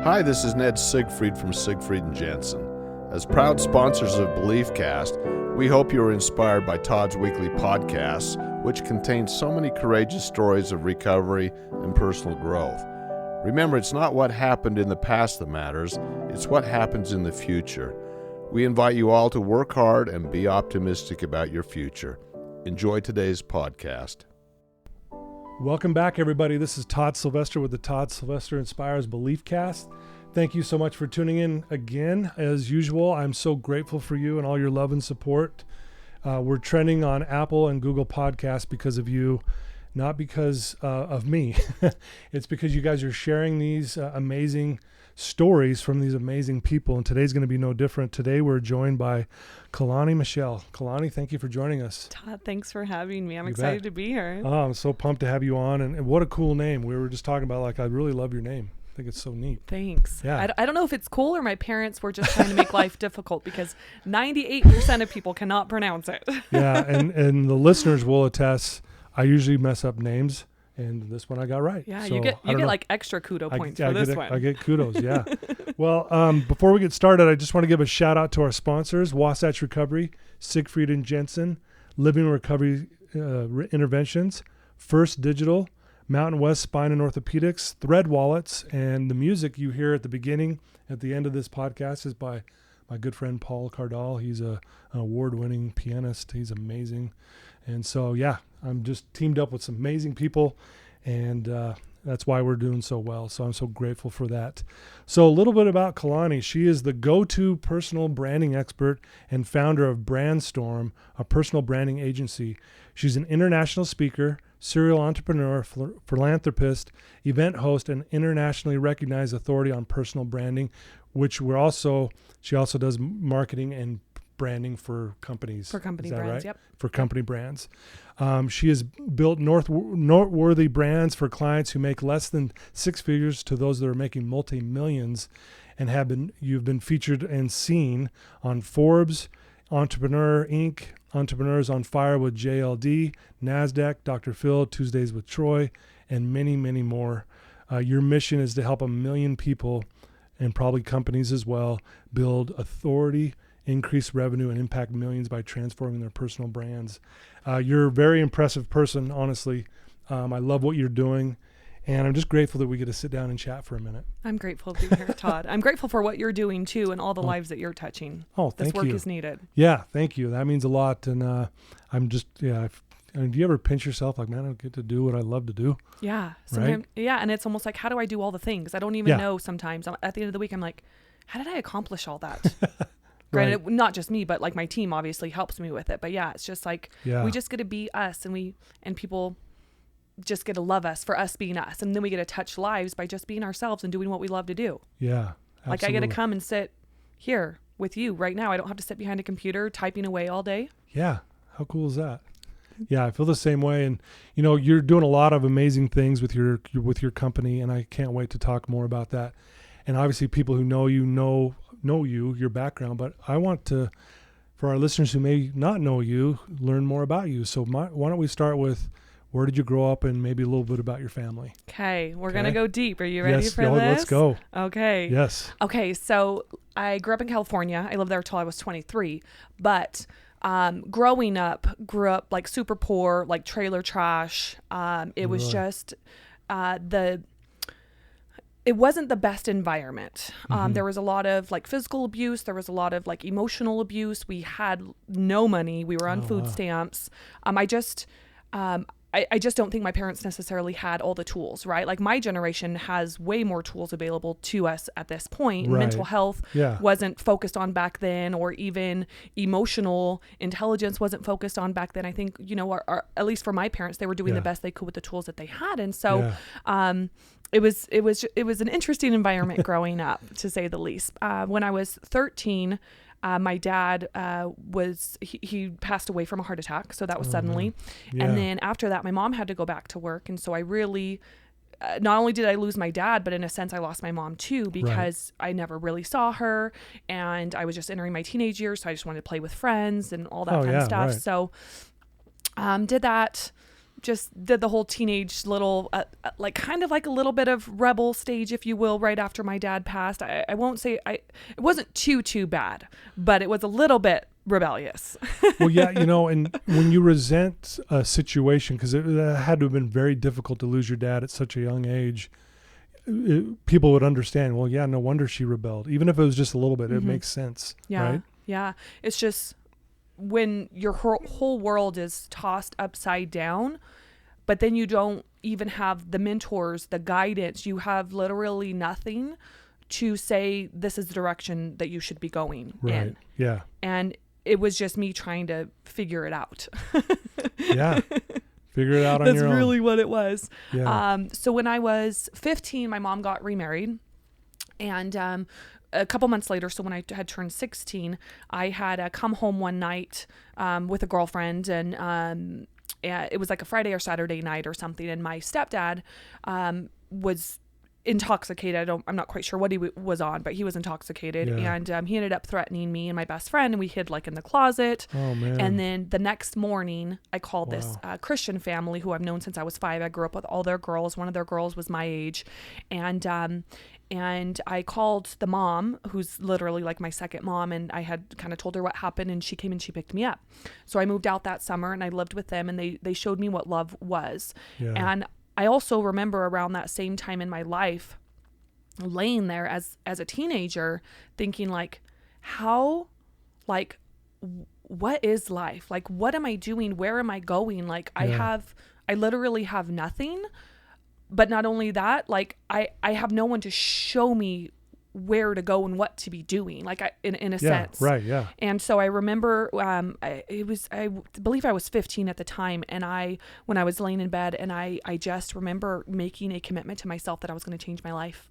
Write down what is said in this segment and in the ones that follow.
Hi, this is Ned Siegfried from Siegfried & Jensen. As proud sponsors of BeliefCast, we hope you are inspired by Todd's weekly podcasts, which contain so many courageous stories of recovery and personal growth. Remember, it's not what happened in the past that matters, it's what happens in the future. We invite you all to work hard and be optimistic about your future. Enjoy today's podcast. Welcome back, everybody. This is Todd Sylvester with the Todd Sylvester Inspires BeliefCast. Thank you so much for tuning in again. As usual, I'm so grateful for you and all your love and support. We're trending on Apple and Google Podcasts because of you, not because of me. It's because you guys are sharing these amazing stories from these amazing people, and today's going to be no different. Today we're joined by Caloni Michelle. Caloni, thank you for joining us. Todd, thanks for having me. I'm excited to be here. Oh, I'm so pumped to have you on, and what a cool name. We were just talking about, I really love your name. I think it's so neat. Thanks. Yeah. I don't know if it's cool or my parents were just trying to make life difficult because 98% of people cannot pronounce it. Yeah, and the listeners will attest, I usually mess up names. And this one I got right. Yeah, so you get like extra kudo points for this one. I get kudos, yeah. Well, before we get started, I just want to give a shout out to our sponsors, Wasatch Recovery, Siegfried & Jensen, Living Recovery Interventions, First Digital, Mountain West Spine and Orthopedics, Thread Wallets, and the music you hear at the beginning, at the end of this podcast is by my good friend Paul Cardall. He's an award-winning pianist. He's amazing. And so, yeah, I'm just teamed up with some amazing people, and that's why we're doing so well. So I'm so grateful for that. So a little bit about Caloni. She is the go-to personal branding expert and founder of Brandstrom, a personal branding agency. She's an international speaker, serial entrepreneur, philanthropist, event host, and internationally recognized authority on personal branding, which she also does marketing and branding for companies. For company brands, right? Yep. For company brands. She has built noteworthy brands for clients who make less than six figures to those that are making multi-millions, and you've been featured and seen on Forbes, Entrepreneur Inc., Entrepreneurs on Fire with JLD, Nasdaq, Dr. Phil, Tuesdays with Troy, and many, many more. Your mission is to help 1 million people, and probably companies as well, build authority, increase revenue, and impact millions by transforming their personal brands. You're a very impressive person, honestly. I love what you're doing, and I'm just grateful that we get to sit down and chat for a minute. I'm grateful to be here, Todd. I'm grateful for what you're doing, too, and all the lives that you're touching. Oh, thank you. This work is needed. Yeah, thank you. That means a lot, and I'm just, do you ever pinch yourself like, man, I don't get to do what I love to do? Yeah. Right? Yeah, and it's almost like, how do I do all the things? I don't even know sometimes. At the end of the week, I'm like, how did I accomplish all that? Granted, not just me, but like my team obviously helps me with it. But yeah, it's just like we just get to be us, and people just get to love us for us being us, and then we get to touch lives by just being ourselves and doing what we love to do. Yeah, absolutely. Like I get to come and sit here with you right now. I don't have to sit behind a computer typing away all day. Yeah, how cool is that? Yeah, I feel the same way, and you're doing a lot of amazing things with your company, and I can't wait to talk more about that. And obviously, people who know you know your background, but I want to, for our listeners who may not know you, learn more about you. So why don't we start with, where did you grow up, and maybe a little bit about your family? Okay, we're going to go deep. Are you ready for this? Let's go. Okay. Yes. Okay, so I grew up in California. I lived there till I was 23, but growing up, grew up like super poor, like trailer trash. It was just it wasn't the best environment. There was a lot of like physical abuse. There was a lot of like emotional abuse. We had no money. We were on food stamps. I just don't think my parents necessarily had all the tools, right? Like my generation has way more tools available to us at this point. Right. Mental health wasn't focused on back then, or even emotional intelligence wasn't focused on back then. I think, our, at least for my parents, they were doing the best they could with the tools that they had. And so, it was an interesting environment growing up, to say the least. When I was 13, my dad he passed away from a heart attack, so that was suddenly. Yeah. And then after that, my mom had to go back to work, and so I really not only did I lose my dad, but in a sense I lost my mom too, because I never really saw her, and I was just entering my teenage years, so I just wanted to play with friends and all that kind of stuff. Right. So did that. just did the whole teenage little, like kind of like a little bit of rebel stage, if you will, right after my dad passed. I won't say it wasn't too bad, but it was a little bit rebellious. Well, yeah, and when you resent a situation, because it had to have been very difficult to lose your dad at such a young age, people would understand, well, yeah, no wonder she rebelled. Even if it was just a little bit, it makes sense, right? Yeah. It's just when your whole world is tossed upside down, but then you don't even have the mentors, the guidance, you have literally nothing to say, this is the direction that you should be going in. Yeah. And it was just me trying to figure it out. Yeah. Figure it out on your own. That's really what it was. Yeah. So when I was 15, my mom got remarried. And a couple months later, so when I had turned 16, I had come home one night with a girlfriend. And it was like a Friday or Saturday night or something. And my stepdad was intoxicated. I'm not quite sure what he was on, but he was intoxicated. Yeah. And he ended up threatening me and my best friend, and we hid like in the closet. Oh, man. And then the next morning I called this Christian family who I've known since I was 5. I grew up with all their girls. One of their girls was my age. And I called the mom, who's literally like my second mom, and I had kind of told her what happened, and she came and she picked me up. So I moved out that summer and I lived with them, and they showed me what love was. Yeah. And I also remember around that same time in my life, laying there as a teenager, thinking like, what is life? Like, what am I doing? Where am I going? Like, I literally have nothing. But not only that, like I have no one to show me where to go and what to be doing, like in a sense. Right. Yeah. And so I remember, I believe I was 15 at the time. And when I was laying in bed, and I just remember making a commitment to myself that I was going to change my life.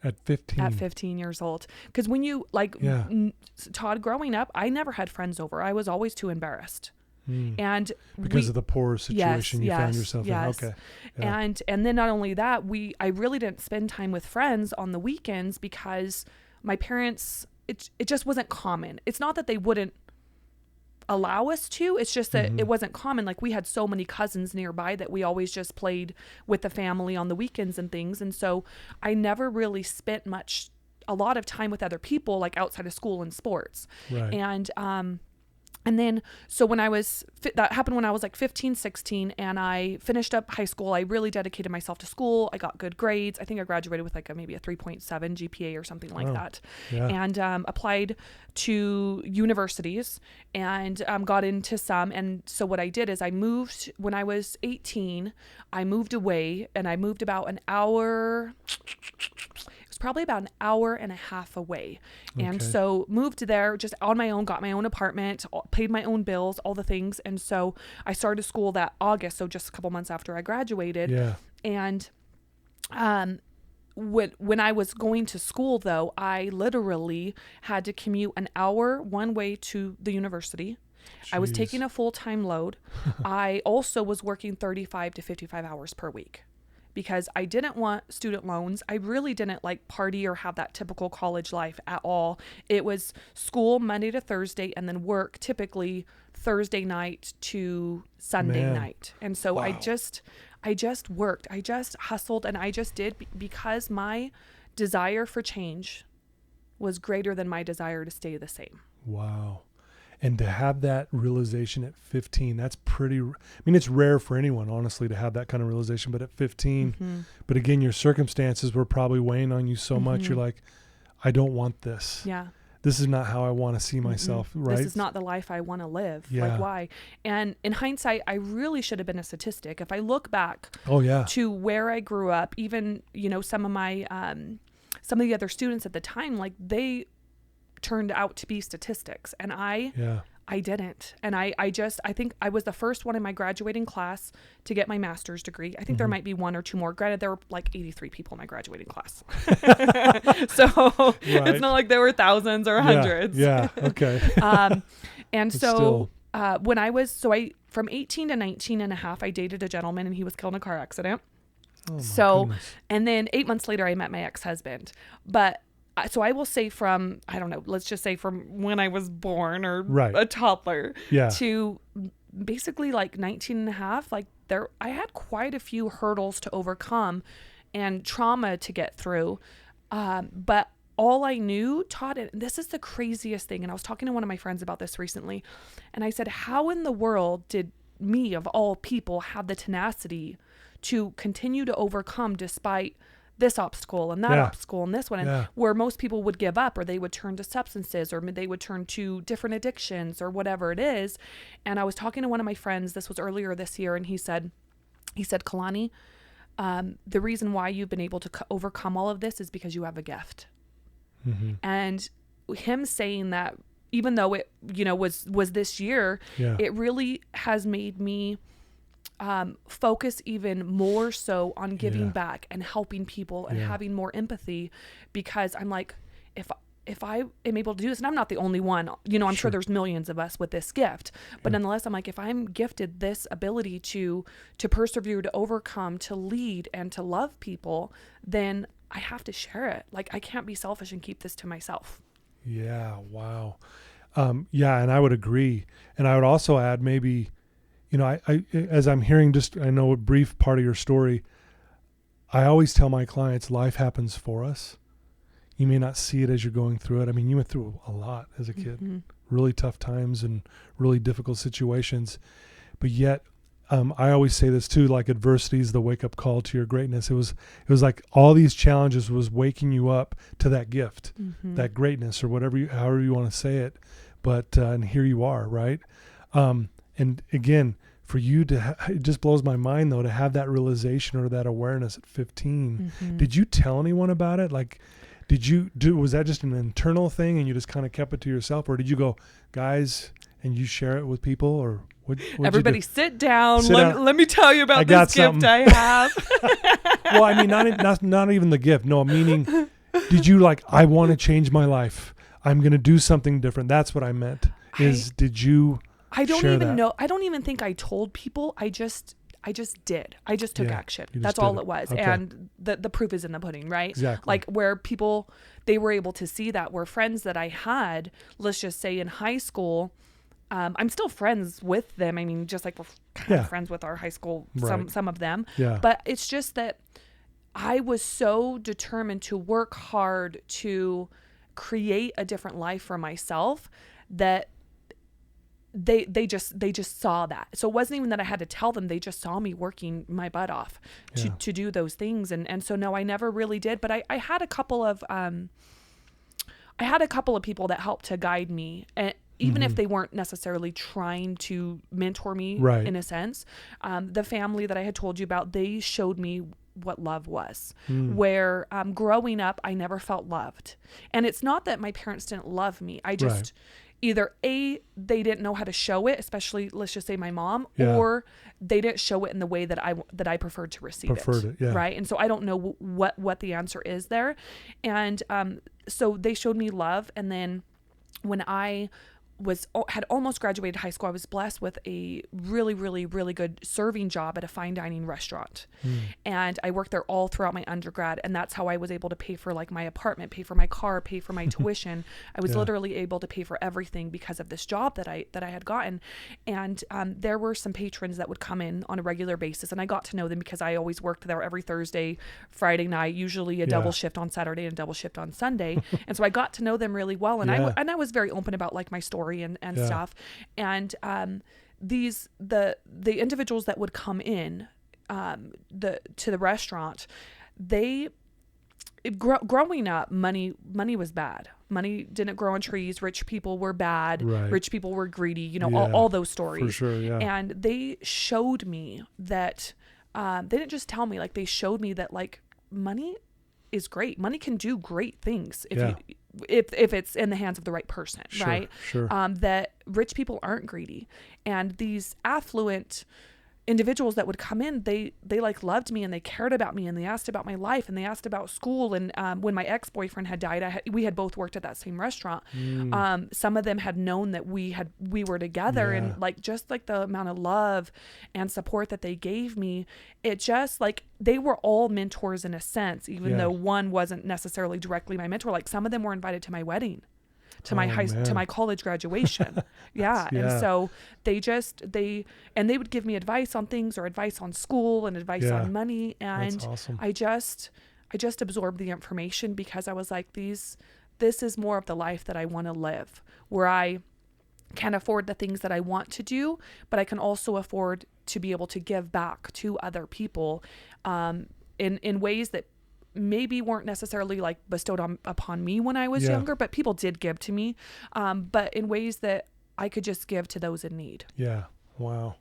At 15? At 15 years old. Because when you Todd, growing up, I never had friends over. I was always too embarrassed. And because of the poor situation you found yourself in. Okay. Yeah. And then not only that, I really didn't spend time with friends on the weekends because my parents, it just wasn't common. It's not that they wouldn't allow us to, it's just that it wasn't common. Like, we had so many cousins nearby that we always just played with the family on the weekends and things. And so I never really spent a lot of time with other people, like outside of school and sports. Right. And then, so that happened when I was like 15, 16, and I finished up high school. I really dedicated myself to school. I got good grades. I think I graduated with like maybe a 3.7 GPA or something like that. Yeah. And applied to universities and got into some. And so what I did is I moved when I was 18. I moved away, and I moved about an hour. Probably about an hour and a half away. Okay. And so moved there just on my own, got my own apartment, paid my own bills, all the things. And so I started school that August, so just a couple months after I graduated. Yeah. And when I was going to school, though, I literally had to commute an hour one way to the university. Jeez. I was taking a full-time load. I also was working 35 to 55 hours per week, because I didn't want student loans. I really didn't like party or have that typical college life at all. It was school Monday to Thursday, and then work typically Thursday night to Sunday night. And so I just worked. I just hustled, and I just did because my desire for change was greater than my desire to stay the same. Wow. And to have that realization at 15, that's it's rare for anyone, honestly, to have that kind of realization. But at 15, but again, your circumstances were probably weighing on you so much. You're like, I don't want this. Yeah. This is not how I want to see myself, right? This is not the life I want to live. Yeah. Like, why? And in hindsight, I really should have been a statistic. If I look back to where I grew up, even, some of my, some of the other students at the time, like, they turned out to be statistics, and I didn't. And I think I was the first one in my graduating class to get my master's degree. I think there might be one or two more. Granted, there were like 83 people in my graduating class. So it's not like there were thousands or hundreds. Yeah. Okay. And from 18 to 19 and a half, I dated a gentleman, and he was killed in a car accident. Oh my goodness. And then 8 months later, I met my ex-husband. So I will say let's just say from when I was born or a toddler to basically like 19 and a half, like I had quite a few hurdles to overcome and trauma to get through. But all I knew, Todd, and this is the craziest thing, and I was talking to one of my friends about this recently, and I said, how in the world did me, of all people, have the tenacity to continue to overcome despite this obstacle and that obstacle and this one, and where most people would give up, or they would turn to substances, or they would turn to different addictions or whatever it is. And I was talking to one of my friends, this was earlier this year, and he said, Caloni, the reason why you've been able to overcome all of this is because you have a gift. Mm-hmm. And him saying that, even though it, was this year, it really has made me focus even more so on giving back and helping people and having more empathy, because I'm like, if I am able to do this, and I'm not the only one, I'm sure there's millions of us with this gift, but nonetheless, I'm like, if I'm gifted this ability to persevere, to overcome, to lead, and to love people, then I have to share it. Like, I can't be selfish and keep this to myself. Yeah. Wow. And I would agree. And I would also add, maybe, I as I'm hearing I know a brief part of your story, I always tell my clients, life happens for us. You may not see it as you're going through it. I mean, you went through a lot as a kid, really tough times and really difficult situations. But yet, I always say this too, like, adversity is the wake-up call to your greatness. It was like all these challenges was waking you up to that gift, that greatness, or however you want to say it. But and here you are, right? And again, for you to, it just blows my mind though, to have that realization or that awareness at 15. Did you tell anyone about it? Like, was that just an internal thing and you just kind of kept it to yourself, or did you go, guys, and you share it with people, or what? Everybody sit down. Let me tell you about this gift I have. Well, I mean, not even the gift. No, meaning, did you I want to change my life. I'm going to do something different. That's what I meant. Did you? I don't even know. I don't even think I told people. I just did. I just took action. That's all it was. Okay. And the proof is in the pudding, right? Exactly. Like, where people, they were able to see that, where friends that I had, let's just say in high school, I'm still friends with them. I mean, just like we're kind of friends with our high school, some of them. Yeah. But it's just that I was so determined to work hard to create a different life for myself that they just saw that. So it wasn't even that I had to tell them. They just saw me working my butt off to do those things. And so no, I never really did. But I had a couple of people that helped to guide me, and even if they weren't necessarily trying to mentor me in a sense. The family that I had told you about, they showed me what love was, where growing up, I never felt loved. And it's not that my parents didn't love me. I just either they didn't know how to show it, especially, let's just say my mom, or they didn't show it in the way that I preferred to receive it. Right. And so I don't know what the answer is there. And so they showed me love. And then when I had almost graduated high school, I was blessed with a really, really, really good serving job at a fine dining restaurant. And I worked there all throughout my undergrad. And that's how I was able to pay for my apartment, pay for my car, pay for my tuition. I was literally able to pay for everything because of this job that I had gotten. And there were some patrons that would come in on a regular basis, and I got to know them because I always worked there every Thursday, Friday night, usually a double shift on Saturday and a double shift on Sunday. And so I got to know them really well. And I was very open about my story and stuff. And the individuals that would come in to the restaurant, growing up, money was bad. Money didn't grow on trees. Rich people were bad. Rich people were greedy. All those stories. For sure, yeah. And they showed me that they didn't just tell me, they showed me that money is great. Money can do great things if it's in the hands of the right person, right? Sure. That rich people aren't greedy, and these affluent individuals that would come in, they loved me, and they cared about me, and they asked about my life, and they asked about school. And when my ex-boyfriend had died, we had both worked at that same restaurant. Some of them had known that we were together, and just the amount of love and support that they gave me, it just they were all mentors in a sense, even though one wasn't necessarily directly my mentor. Some of them were invited to my wedding to my to my college graduation. Yeah. Yeah. And so they would give me advice on things, or advice on school, and advice on money. And that's awesome. I just absorbed the information, because I was like, this is more of the life that I want to live, where I can afford the things that I want to do, but I can also afford to be able to give back to other people in ways that maybe weren't necessarily like bestowed upon me when I was younger, but people did give to me, but in ways that I could just give to those in need. Yeah. Wow.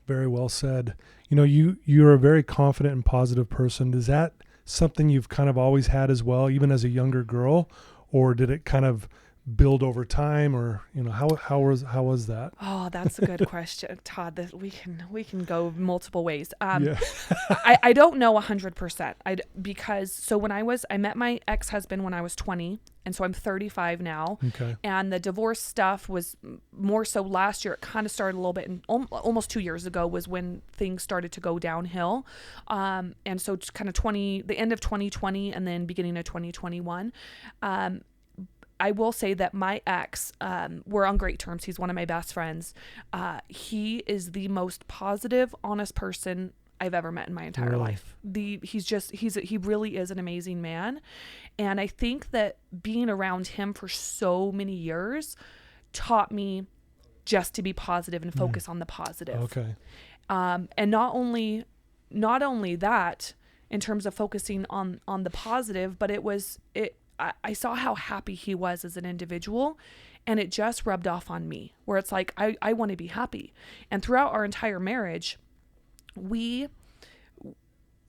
Very well said. You know, you're a very confident and positive person. Is that something you've kind of always had as well, even as a younger girl, or did it kind of build over time, or how was that? Oh, that's a good question, Todd. That we can go multiple ways. I don't know 100%. Because so when I met my ex-husband when I was 20, and so I'm 35 now. Okay. And the divorce stuff was more so last year. It kind of started a little bit, and almost 2 years ago was when things started to go downhill. And so it's kind of the end of 2020 and then beginning of 2021. I will say that my ex, we're on great terms. He's one of my best friends. He is the most positive, honest person I've ever met in my entire life. He really is an amazing man. And I think that being around him for so many years taught me just to be positive and focus on the positive. Okay. And not only that, in terms of focusing on the positive, but I saw how happy he was as an individual, and it just rubbed off on me, where it's like, I want to be happy. And throughout our entire marriage, we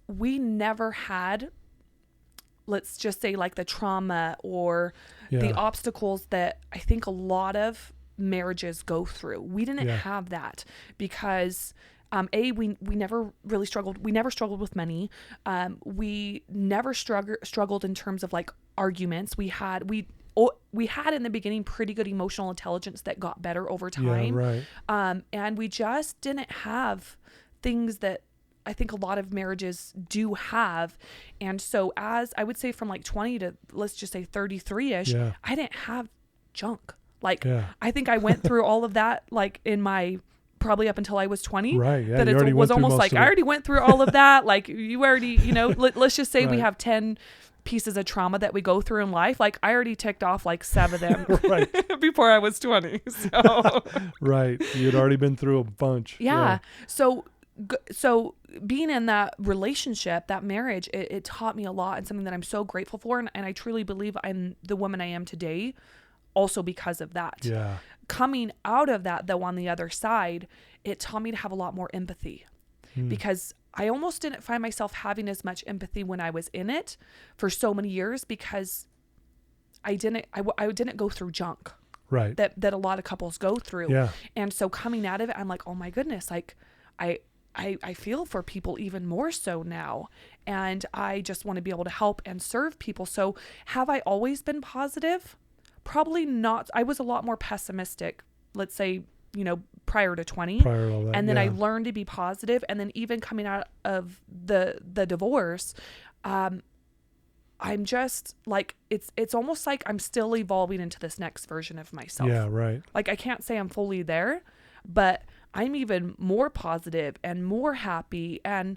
never had, let's just say, like the trauma or the obstacles that I think a lot of marriages go through. We didn't have that, because we never really struggled. We never struggled with money. We never struggled in terms of like arguments. We had in the beginning pretty good emotional intelligence that got better over time. Yeah, right. And we just didn't have things that I think a lot of marriages do have. And so as I would say from like 20 to let's just say 33-ish, I didn't have junk. Like I think I went through all of that like in my probably up until I was 20. Right. Yeah. That it was almost like I already went through all of that. Like you already, let's just say we have 10 pieces of trauma that we go through in life. Like I already ticked off like 7 of them before I was 20. So right. You'd already been through a bunch. Yeah. So being in that relationship, that marriage, it taught me a lot, and something that I'm so grateful for. And I truly believe I'm the woman I am today also because of that. Yeah. Coming out of that, though, on the other side, it taught me to have a lot more empathy, because I almost didn't find myself having as much empathy when I was in it for so many years, because I didn't go through junk. Right. That a lot of couples go through. Yeah. And so coming out of it, I'm like, oh my goodness, like I feel for people even more so now. And I just want to be able to help and serve people. So have I always been positive? Probably not. I was a lot more pessimistic, let's say, prior to 20. Prior to all that, and then I learned to be positive. And then even coming out of the divorce, I'm just like, it's almost like I'm still evolving into this next version of myself. Yeah, right. Like I can't say I'm fully there, but I'm even more positive and more happy and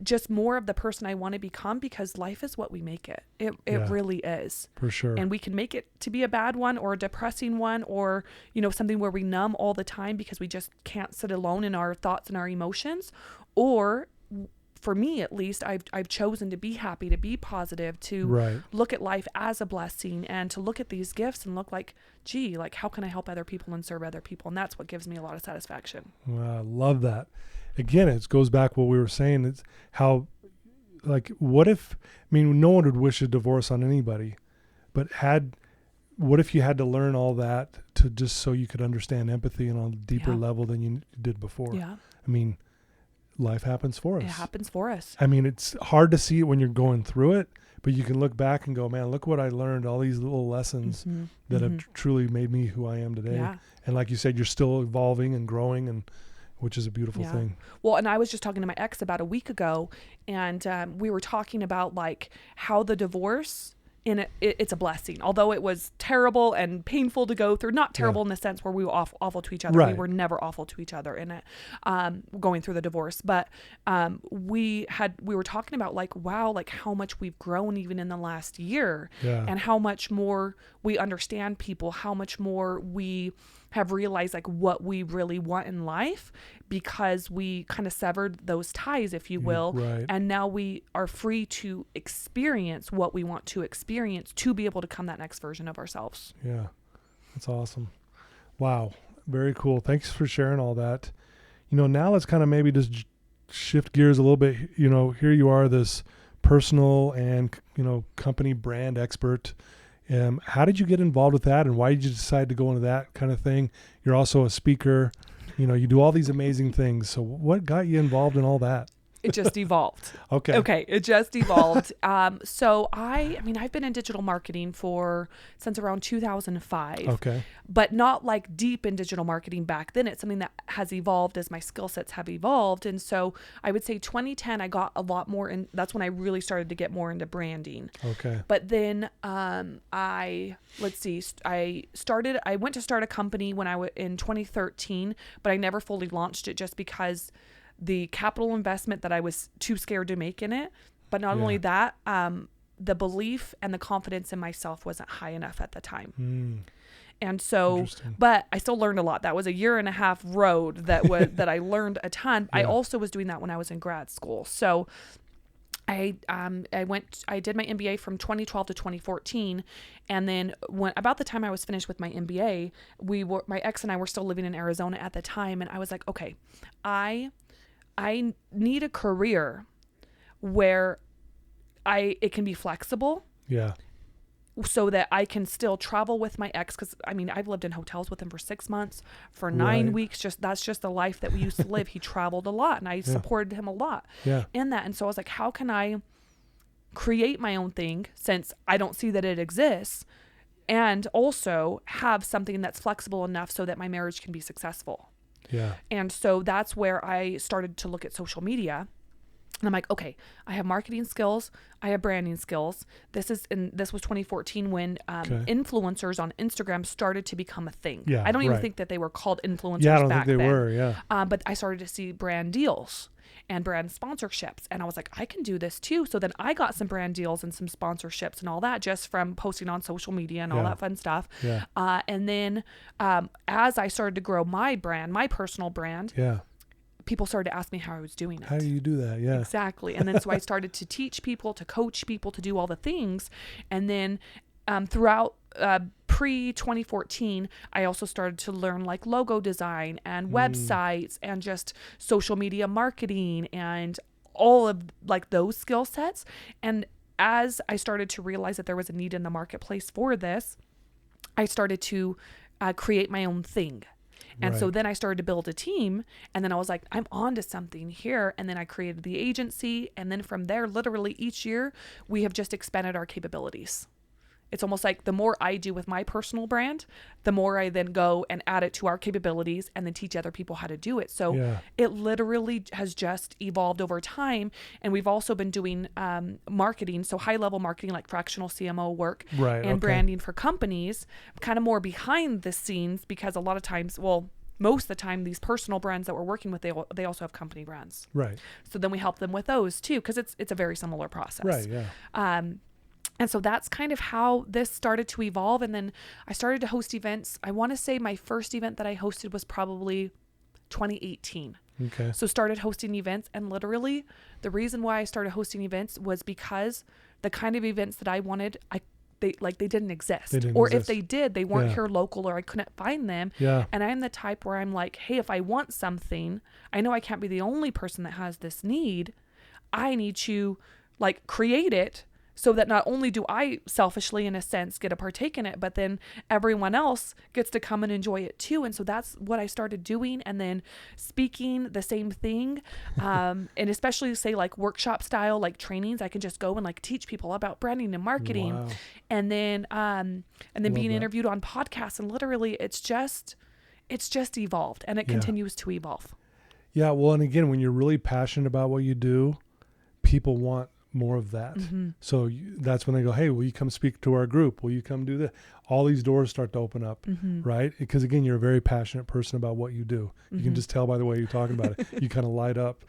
just more of the person I want to become, because life is what we make it. It really is. For sure. And we can make it to be a bad one or a depressing one, or, something where we numb all the time because we just can't sit alone in our thoughts and our emotions. Or for me, at least, I've chosen to be happy, to be positive, to look at life as a blessing, and to look at these gifts and look like, gee, like how can I help other people and serve other people? And that's what gives me a lot of satisfaction. Well, I love that. Again, it goes back to what we were saying. It's how, like, what if, no one would wish a divorce on anybody, but what if you had to learn all that to just so you could understand empathy on a deeper level than you did before? Yeah. Life happens for us. It happens for us. It's hard to see it when you're going through it, but you can look back and go, man, look what I learned, all these little lessons that have truly made me who I am today. Yeah. And like you said, you're still evolving and growing, and which is a beautiful thing. Well, and I was just talking to my ex about a week ago, and we were talking about like how the divorce it's a blessing. Although it was terrible and painful to go through, not terrible in the sense where we were awful to each other. Right. We were never awful to each other in it, going through the divorce. But we were talking about like, wow, like how much we've grown even in the last year, and how much more we understand people, how much more we have realized like what we really want in life, because we kind of severed those ties, if you will. Right. And now we are free to experience what we want to experience to be able to become that next version of ourselves. Yeah. That's awesome. Wow. Very cool. Thanks for sharing all that. Now let's kind of maybe just shift gears a little bit. Here you are, this personal and, company brand expert. How did you get involved with that, and why did you decide to go into that kind of thing? You're also a speaker. You do all these amazing things. So what got you involved in all that? It just evolved. Okay. It just evolved. So I've been in digital marketing since around 2005. Okay. But not like deep in digital marketing back then. It's something that has evolved as my skill sets have evolved. And so I would say 2010, I got a lot more in. That's when I really started to get more into branding. Okay. But then I went to start a company in 2013, but I never fully launched it just because the capital investment that I was too scared to make in it. But not only that, the belief and the confidence in myself wasn't high enough at the time. And so, but I still learned a lot. That was a 1.5 year road that I learned a ton. I also was doing that when I was in grad school. So I did my MBA from 2012 to 2014. And then about the time I was finished with my MBA, my ex and I were still living in Arizona at the time. And I was like, okay, I need a career where it can be flexible. Yeah. So that I can still travel with my ex. Cause I've lived in hotels with him for 6 months, for 9 weeks. That's just the life that we used to live. He traveled a lot and I supported him a lot in that. And so I was like, how can I create my own thing, since I don't see that it exists, and also have something that's flexible enough so that my marriage can be successful? Yeah. And so that's where I started to look at social media. And I'm like, okay, I have marketing skills, I have branding skills. This was 2014 when influencers on Instagram started to become a thing. Yeah, I don't even think that they were called influencers back then. Yeah, I don't think they were, yeah. But I started to see brand deals and brand sponsorships. And I was like, I can do this too. So then I got some brand deals and some sponsorships and all that just from posting on social media and all that fun stuff. Yeah. And then as I started to grow my brand, my personal brand, people started to ask me how I was doing it. How do you do that? Yeah. Exactly. And then so I started to teach people, to coach people, to do all the things. And then throughout pre-2014, I also started to learn like logo design and websites and just social media marketing and all of like those skill sets. And as I started to realize that there was a need in the marketplace for this, I started to create my own thing. And so then I started to build a team, and then I was like, I'm on to something here. And then I created the agency. And then from there, literally each year, we have just expanded our capabilities. It's almost like the more I do with my personal brand, the more I then go and add it to our capabilities and then teach other people how to do it. So it literally has just evolved over time. And we've also been doing marketing, so high level marketing like fractional CMO work and branding for companies, kind of more behind the scenes, because a lot of times, most of the time, these personal brands that we're working with, they also have company brands. Right. So then we help them with those too, because it's a very similar process. Right. Yeah. And so that's kind of how this started to evolve. And then I started to host events. I want to say my first event that I hosted was probably 2018. Okay. So started hosting events, and literally the reason why I started hosting events was because the kind of events that I wanted, they didn't exist. If they did, they weren't here local, or I couldn't find them. Yeah. And I'm the type where I'm like, hey, if I want something, I know I can't be the only person that has this need. I need to like create it, so that not only do I selfishly, in a sense, get to partake in it, but then everyone else gets to come and enjoy it too. And so that's what I started doing. And then speaking, the same thing. And especially say like workshop style, like trainings, I can just go and like teach people about branding and marketing. Wow. And then being interviewed on podcasts, and literally it's just evolved, and it continues to evolve. Yeah. Well, and again, when you're really passionate about what you do, people want more of that. Mm-hmm. So that's when they go, hey, will you come speak to our group? Will you come do this? All these doors start to open up, Mm-hmm. right? Because again, you're a very passionate person about what you do. You can just tell by the way you're talking about it. You kind of light up.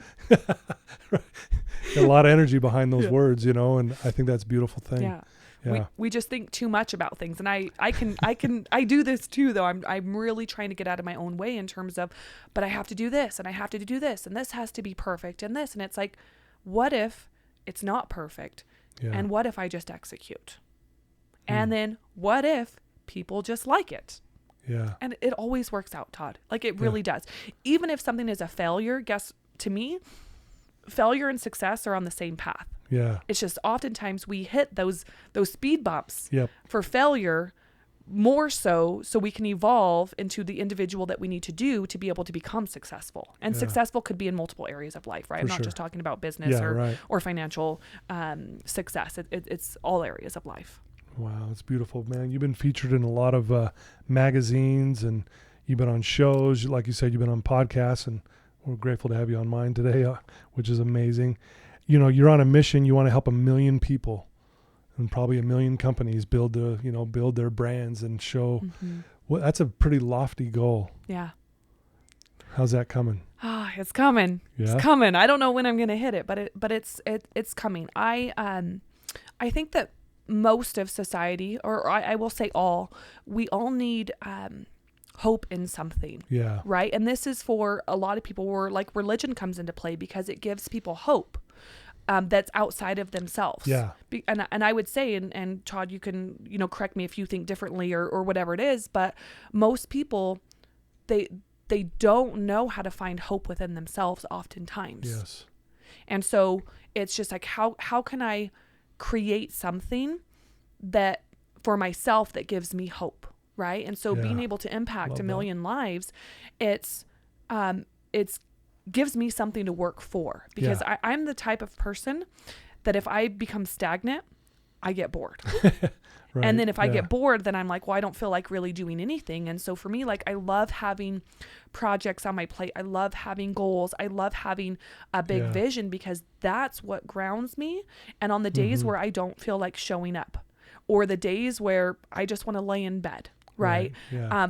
A lot of energy behind those words, you know, and I think that's a beautiful thing. Yeah. Yeah. We just think too much about things. And I do this too, though. I'm really trying to get out of my own way in terms of, but I have to do this and I have to do this and this has to be perfect and this. And it's like, what if it's not perfect? Yeah. And what if I just execute? And then what if people just like it? Yeah. And it always works out, Todd. Like it really does. Even if something is a failure, to me, failure and success are on the same path. Yeah. It's just oftentimes we hit those speed bumps Yep. for failure more so we can evolve into the individual that we need to do to be able to become successful. And successful could be in multiple areas of life, right? I'm not just talking about business or financial success. It's all areas of life. Wow, it's beautiful, man. You've been featured in a lot of magazines, and you've been on shows. Like you said, you've been on podcasts, and we're grateful to have you on mine today, which is amazing. You know, you're on a mission. You want to help 1 million people and probably 1 million companies build their brands and show. Well, that's a pretty lofty goal. Yeah. How's that coming? It's coming. Yeah? It's coming. I don't know when I'm going to hit it, but it's coming. I think that most of society, or I will say all, we all need hope in something. Yeah. Right? And this is for a lot of people where like religion comes into play because it gives people hope that's outside of themselves. Yeah. And I would say, and Todd, you can, correct me if you think differently or whatever it is, but most people, they don't know how to find hope within themselves oftentimes. Yes. And so it's just like, how can I create something that for myself that gives me hope, right? And so being able to impact 1 million lives, it's gives me something to work for, because I'm the type of person that if I become stagnant, I get bored. Right. And then if I get bored, then I'm like, well, I don't feel like really doing anything. And so for me, like, I love having projects on my plate. I love having goals. I love having a big vision, because that's what grounds me. And on the days where I don't feel like showing up, or the days where I just want to lay in bed, right? Yeah.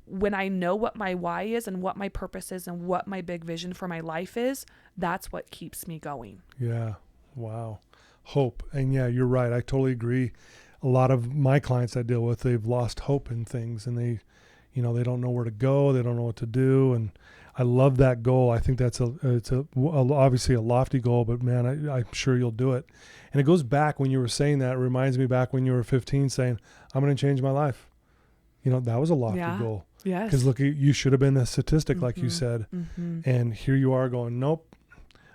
When I know what my why is and what my purpose is and what my big vision for my life is, that's what keeps me going. Yeah. Wow. Hope. And yeah, you're right. I totally agree. A lot of my clients I deal with, they've lost hope in things, and they don't know where to go. They don't know what to do. And I love that goal. I think that's obviously a lofty goal, but man, I'm sure you'll do it. And it goes back when you were saying that, it reminds me back when you were 15 saying, I'm going to change my life. That was a lofty goal. Yes. Because look, you should have been a statistic, like you said. And here you are going, nope,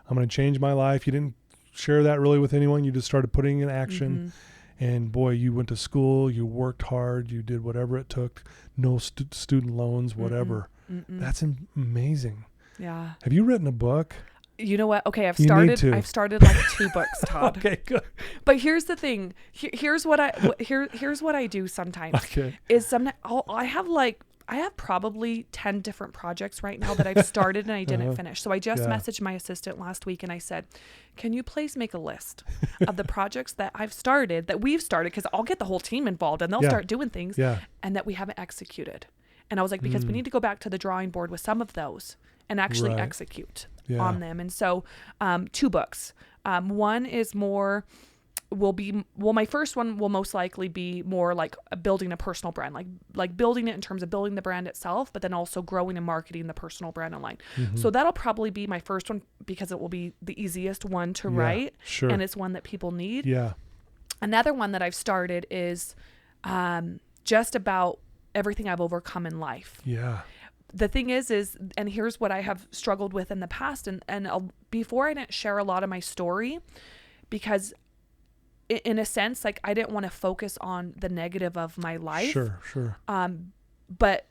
I'm going to change my life. You didn't share that really with anyone. You just started putting in action. And boy, you went to school, you worked hard, you did whatever it took, no student loans, whatever. That's amazing. Yeah. Have you written a book? You know what? Okay, I've started like 2 books, Todd. Okay, good. But here's the thing. Here's what I do sometimes. Okay. Is sometimes I have probably 10 different projects right now that I've started and I didn't finish. So I just messaged my assistant last week and I said, can you please make a list of the projects that we've started, because I'll get the whole team involved and they'll start doing things and that we haven't executed. And I was like, because we need to go back to the drawing board with some of those and actually execute on them. And so 2 books. One is more... my first one will most likely be more like building a personal brand, like building it in terms of building the brand itself, but then also growing and marketing the personal brand online. So that'll probably be my first one, because it will be the easiest one to write. Sure. And it's one that people need. Yeah. Another one that I've started is just about everything I've overcome in life. Yeah. The thing is, and here's what I have struggled with in the past. And before, I didn't share a lot of my story because in a sense, like, I didn't want to focus on the negative of my life. Sure. But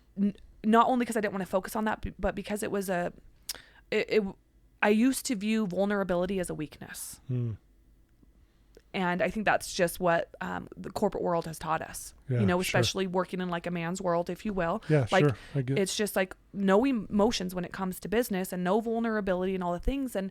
not only because I didn't want to focus on that, but because it was I used to view vulnerability as a weakness. And I think that's just what the corporate world has taught us. Yeah, you know, especially working in like a man's world, if you will. Yeah, like, sure. I get it. It's just like no emotions when it comes to business and no vulnerability and all the things. And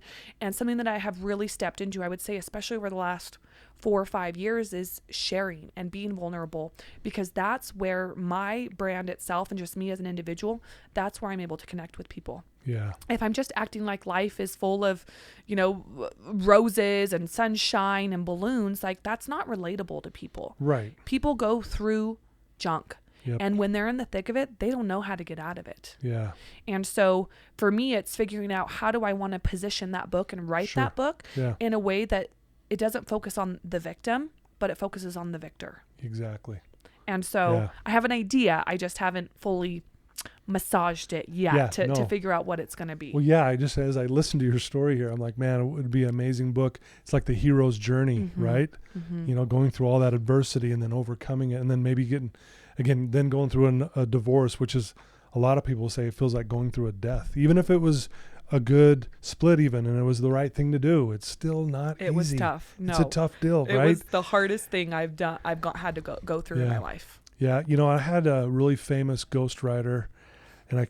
something that I have really stepped into, I would say, especially over the last 4 or 5 years, is sharing and being vulnerable, because that's where my brand itself and just me as an individual, that's where I'm able to connect with people. Yeah. If I'm just acting like life is full of, you know, roses and sunshine and balloons, like that's not relatable to people. Right. People go through junk. Yep. And when they're in the thick of it, they don't know how to get out of it. Yeah. And so for me, it's figuring out how do I want to position that book and write Sure. that book Yeah. in a way that it doesn't focus on the victim, but it focuses on the victor. Exactly. And so Yeah. I have an idea. I just haven't fully massaged it yet to figure out what it's going to be. Well, yeah, as I listen to your story here, I'm like, man, it would be an amazing book. It's like the hero's journey, right? Mm-hmm. You know, going through all that adversity and then overcoming it, and then maybe then going through a divorce, which is, a lot of people say it feels like going through a death. Even if it was a good split even and it was the right thing to do, it's still not easy. It was tough. No. It's a tough deal, right? It was the hardest thing I've had to go through in my life. Yeah. You know, I had a really famous ghostwriter, and I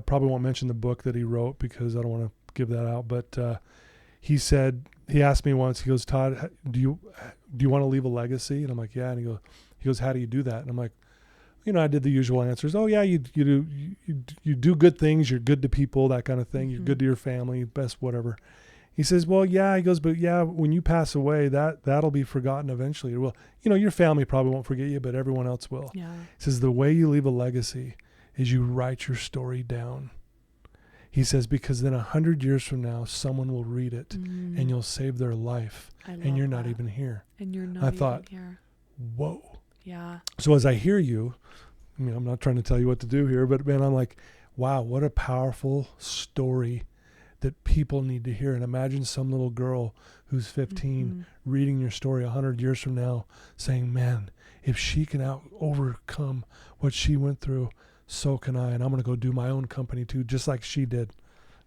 probably won't mention the book that he wrote because I don't want to give that out. But he asked me once, he goes, Todd, do you want to leave a legacy? And I'm like, yeah. And he goes, how do you do that? And I'm like, you know, I did the usual answers. Oh yeah, you do good things. You're good to people, that kind of thing. Mm-hmm. You're good to your family, best whatever. He says, well, yeah. He goes, but yeah, when you pass away, that'll be forgotten eventually. Well, you know, your family probably won't forget you, but everyone else will. Yeah. He says the way you leave a legacy is you write your story down. He says, because then 100 years from now, someone will read it and you'll save their life, and you're not even here. And you're not here. Whoa. Yeah. So as I hear you, I mean, I'm not trying to tell you what to do here, but man, I'm like, wow, what a powerful story that people need to hear. And imagine some little girl who's 15 reading your story 100 years from now saying, man, if she can overcome what she went through, so can I. And I'm going to go do my own company too, just like she did.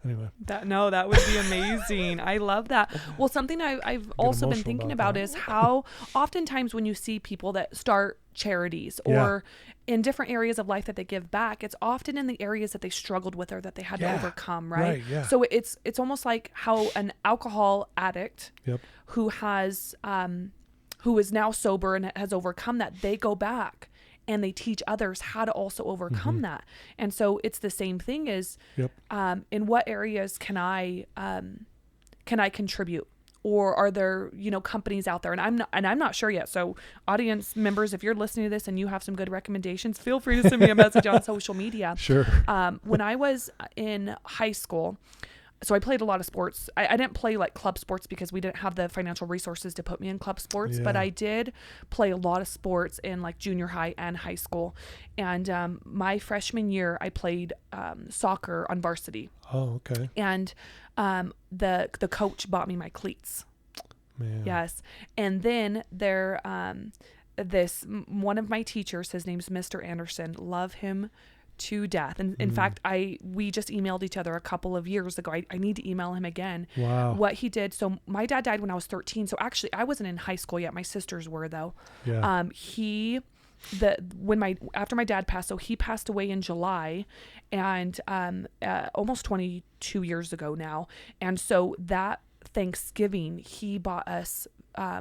Anyway. That would be amazing. I love that. Well, something I've also been thinking about is how oftentimes when you see people that start charities or in different areas of life that they give back, it's often in the areas that they struggled with or that they had to overcome, right? Yeah. So it's almost like how an alcohol addict who is now sober and has overcome that, they go back and they teach others how to also overcome that. And so it's the same thing as in what areas can I contribute? Or are there, you know, companies out there? And I'm not sure yet. So audience members, if you're listening to this and you have some good recommendations, feel free to send me a message on social media. Sure. When I was in high school, so I played a lot of sports. I didn't play like club sports because we didn't have the financial resources to put me in club sports, but I did play a lot of sports in like junior high and high school. And my freshman year, I played soccer on varsity. Oh, okay. And the coach bought me my cleats. Man. Yes. And then one of my teachers, his name's Mr. Anderson, love him to death. And in fact, we just emailed each other a couple of years ago. I need to email him again. Wow. What he did. So my dad died when I was 13. So actually I wasn't in high school yet. My sisters were though. Yeah. After my dad passed, so he passed away in July and almost 22 years ago now. And so that Thanksgiving, he bought us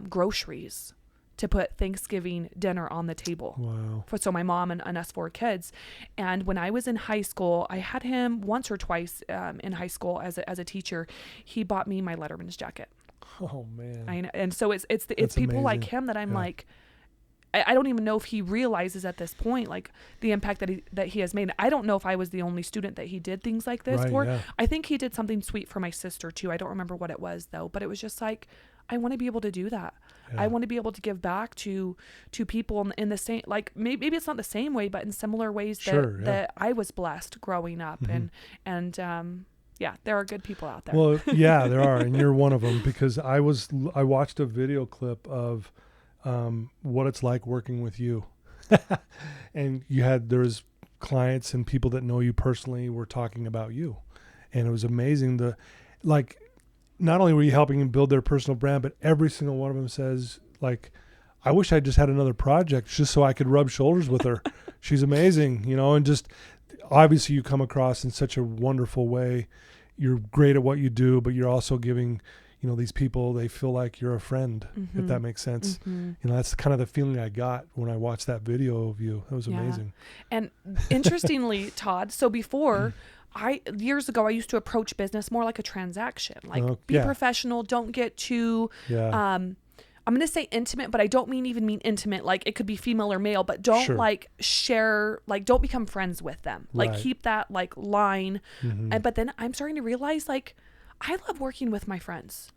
groceries to put Thanksgiving dinner on the table. Wow. So my mom and us 4 kids. And when I was in high school, I had him once or twice in high school as a teacher. He bought me my Letterman's jacket. Oh man. I know. And so it's people amazing. like him that I'm like, I don't even know if he realizes at this point, like the impact that he has made. I don't know if I was the only student that he did things like this for. Yeah. I think he did something sweet for my sister too. I don't remember what it was though, but it was just like, I want to be able to do that. Yeah. I want to be able to give back to people in the same, like maybe it's not the same way, but in similar ways that I was blessed growing up. And there are good people out there. Well, yeah, there are. And you're one of them because I watched a video clip of what it's like working with you. And there was clients and people that know you personally were talking about you. And it was amazing. Not only were you helping them build their personal brand, but every single one of them says like, I wish I just had another project just so I could rub shoulders with her. She's amazing, you know, and just obviously you come across in such a wonderful way. You're great at what you do, but you're also giving, you know, these people, they feel like you're a friend, if that makes sense. You know, that's kind of the feeling I got when I watched that video of you. That was amazing. And interestingly, Todd, so before years ago, I used to approach business more like a transaction, like be professional, don't get too, I'm going to say intimate, but I don't mean intimate. Like it could be female or male, but don't like share, like don't become friends with them. Like keep that like line. But then I'm starting to realize like, I love working with my friends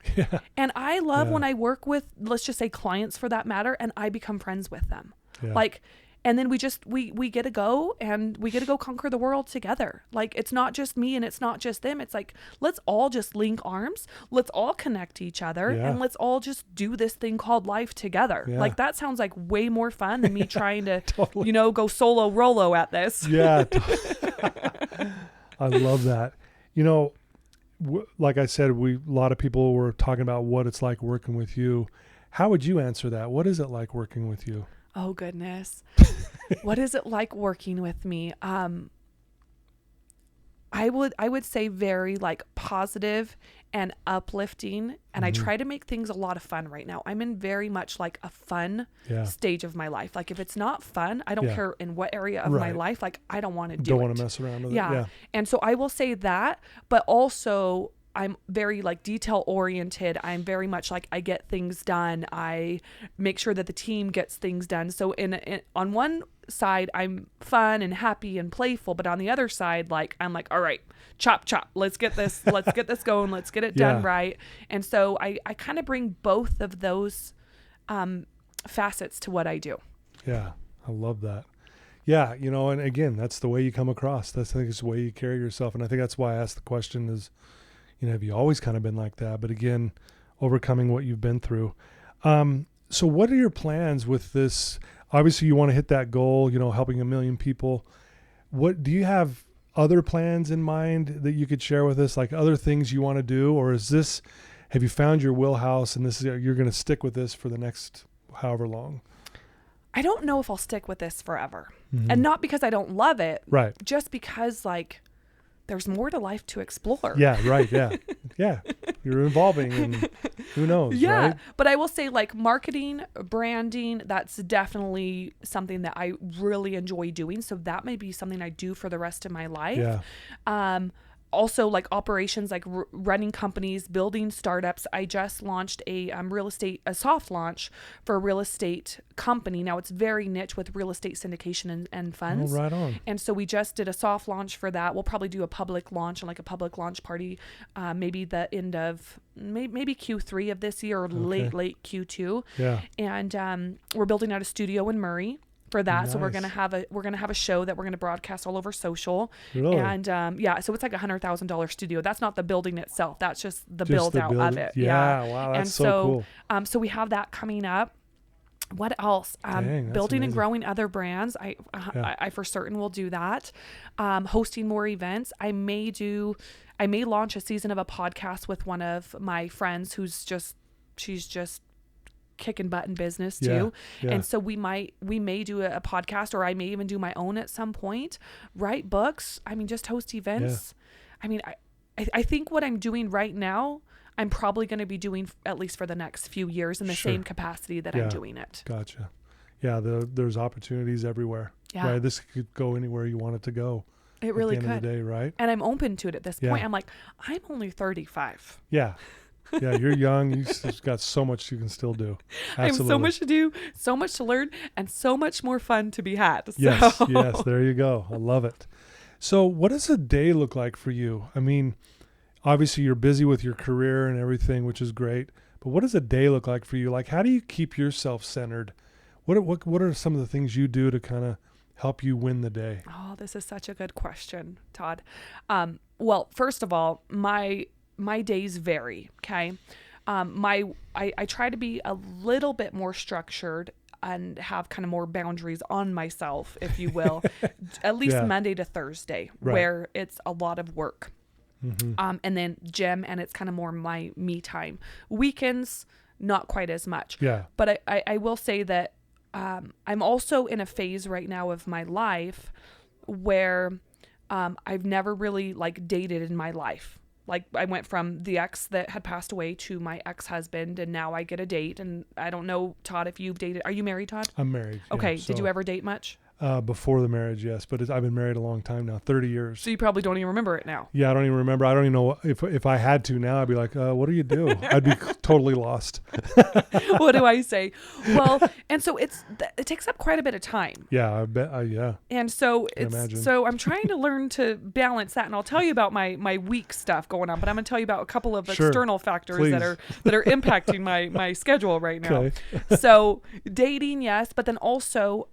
and I love when I work with, let's just say clients for that matter, and I become friends with them. Like, and then we get to go and we get to go conquer the world together. Like it's not just me and it's not just them. It's like, let's all just link arms. Let's all connect to each other and let's all just do this thing called life together. Like that sounds like way more fun than me trying to, you know, go solo rolo at this. I love that. You know, like I said, a lot of people were talking about what it's like working with you. How would you answer that? What is it like working with you? Oh goodness. What is it like working with me? I would say very like positive and uplifting, and I try to make things a lot of fun right now. I'm in very much like a fun stage of my life. Like if it's not fun, I don't care in what area of my life, like I don't want to do it. Don't want to mess around with it. And so I will say that, but also I'm very like detail oriented. I'm very much like I get things done. I make sure that the team gets things done. So on one side, I'm fun and happy and playful, but on the other side, like I'm like, all right, chop, let's get this going. Let's get it done right. And so I kind of bring both of those facets to what I do. Yeah, I love that. Yeah, you know, and again, that's the way you come across. I think it's the way you carry yourself. And I think that's why I asked the question is, you know, have you always kind of been like that? But again, overcoming what you've been through. So what are your plans with this? Obviously you want to hit that goal, you know, helping 1 million people. What do you have other plans in mind that you could share with us? Like other things you want to do, or have you found your wheelhouse and you're going to stick with this for the next however long? I don't know if I'll stick with this forever, and not because I don't love it, right? Just because like, there's more to life to explore. Yeah, right. Yeah. You're evolving and who knows, right? But I will say like marketing, branding, that's definitely something that I really enjoy doing. So that may be something I do for the rest of my life. Yeah. Also like operations, like running companies, building startups. I just launched a soft launch for a real estate company. Now it's very niche with real estate syndication and funds. Oh, right on. And so we just did a soft launch for that. We'll probably do a public launch and like a public launch party, maybe the end of maybe Q3 of this year or late Q2. Yeah. And we're building out a studio in Murray for that. Nice. So we're gonna have a show that we're gonna broadcast all over social. Really? And so it's like $100,000 studio. That's not the building itself. That's just the build out of it. Yeah. Wow. That's so cool. So we have that coming up. What else? Building amazing. and growing other brands. I for certain will do that. Hosting more events. I may launch a season of a podcast with one of my friends she's just kicking butt in business too. Yeah. And so we may do a podcast, or I may even do my own at some point, write books. I mean, just host events. Yeah. I mean, I think what I'm doing right now, I'm probably going to be doing at least for the next few years in the same capacity that I'm doing it. Gotcha. Yeah. There's opportunities everywhere. Yeah. Right. This could go anywhere you want it to go. It really could. At the end of the day, right? And I'm open to it at this point. I'm like, I'm only 35. Yeah. Yeah, you're young. You've got so much you can still do. Absolutely. I have so much to do, so much to learn, and so much more fun to be had. So. Yes, there you go. I love it. So what does a day look like for you? I mean, obviously you're busy with your career and everything, which is great. But what does a day look like for you? Like, how do you keep yourself centered? What are some of the things you do to kind of help you win the day? Oh, this is such a good question, Todd. Well, first of all, my days vary. Okay. I try to be a little bit more structured and have kind of more boundaries on myself, if you will, at least Monday to Thursday, where it's a lot of work. And then gym, and it's kind of more my me time. Weekends, not quite as much. Yeah. But I will say that I'm also in a phase right now of my life where I've never really like dated in my life. Like I went from the ex that had passed away to my ex-husband, and now I get a date. And I don't know, Todd, if you've dated. Are you married, Todd? I'm married. Okay. Yeah, Did you ever date much? Before the marriage, yes. But I've been married a long time now, 30 years. So you probably don't even remember it now. Yeah, I don't even remember. I don't even know if I had to now. I'd be like, what do you do? I'd be totally lost. What do I say? Well, and so it takes up quite a bit of time. Yeah, I bet. Yeah. And so imagine. so I'm trying to learn to balance that, and I'll tell you about my week stuff going on, but I'm going to tell you about a couple of external factors Please. that are impacting my schedule right now. Okay. So dating, yes, but then also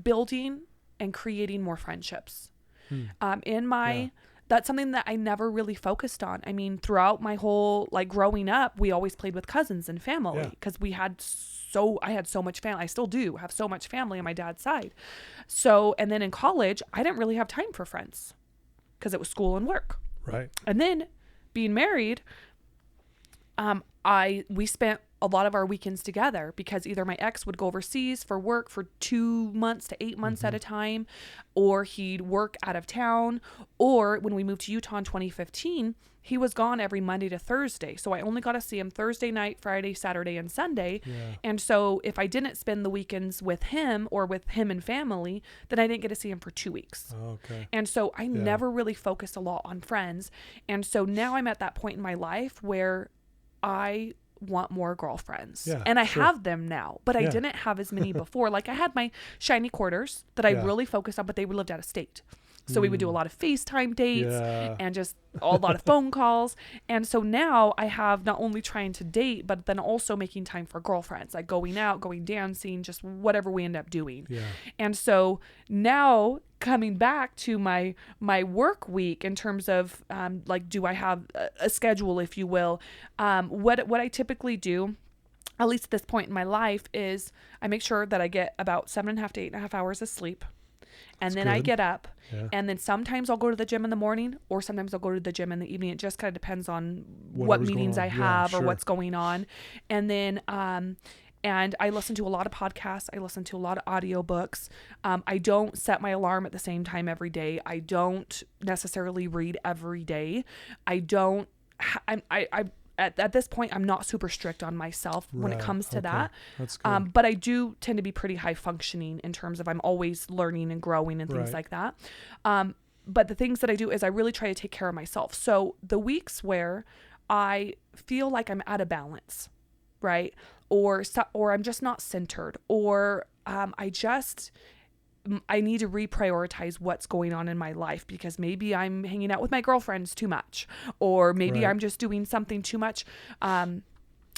building and creating more friendships. That's something that I never really focused on. I mean, throughout my whole like growing up, we always played with cousins and family because I had so much family. I still do have so much family on my dad's side. So, and then in college, I didn't really have time for friends because it was school and work. Right. And then being married, we spent a lot of our weekends together because either my ex would go overseas for work for 2 months to 8 months at a time, or he'd work out of town, or when we moved to Utah in 2015, he was gone every Monday to Thursday. So I only got to see him Thursday night, Friday, Saturday, and Sunday. Yeah. And so if I didn't spend the weekends with him or with him and family, then I didn't get to see him for 2 weeks. Oh, okay. And so I never really focused a lot on friends. And so now I'm at that point in my life where I want more girlfriends, and I have them now, but I didn't have as many before. Like I had my shiny quarters that I really focused on, but they lived out of state. So we would do a lot of FaceTime dates and just a lot of phone calls. And so now I have not only trying to date, but then also making time for girlfriends, like going out, going dancing, just whatever we end up doing. Yeah. And so now coming back to my work week in terms of like, do I have a schedule, if you will? What I typically do, at least at this point in my life, is I make sure that I get about 7.5 to 8.5 hours of sleep. And then I get up, and then sometimes I'll go to the gym in the morning, or sometimes I'll go to the gym in the evening. It just kind of depends on what meetings I have or what's going on. And then, and I listen to a lot of podcasts. I listen to a lot of audiobooks. I don't set my alarm at the same time every day. I don't necessarily read every day. At this point, I'm not super strict on myself when it comes to that. That's good. But I do tend to be pretty high functioning in terms of I'm always learning and growing and things like that. But the things that I do is I really try to take care of myself. So the weeks where I feel like I'm out of balance, right? Or I'm just not centered, or I need to reprioritize what's going on in my life because maybe I'm hanging out with my girlfriends too much, or maybe I'm just doing something too much. And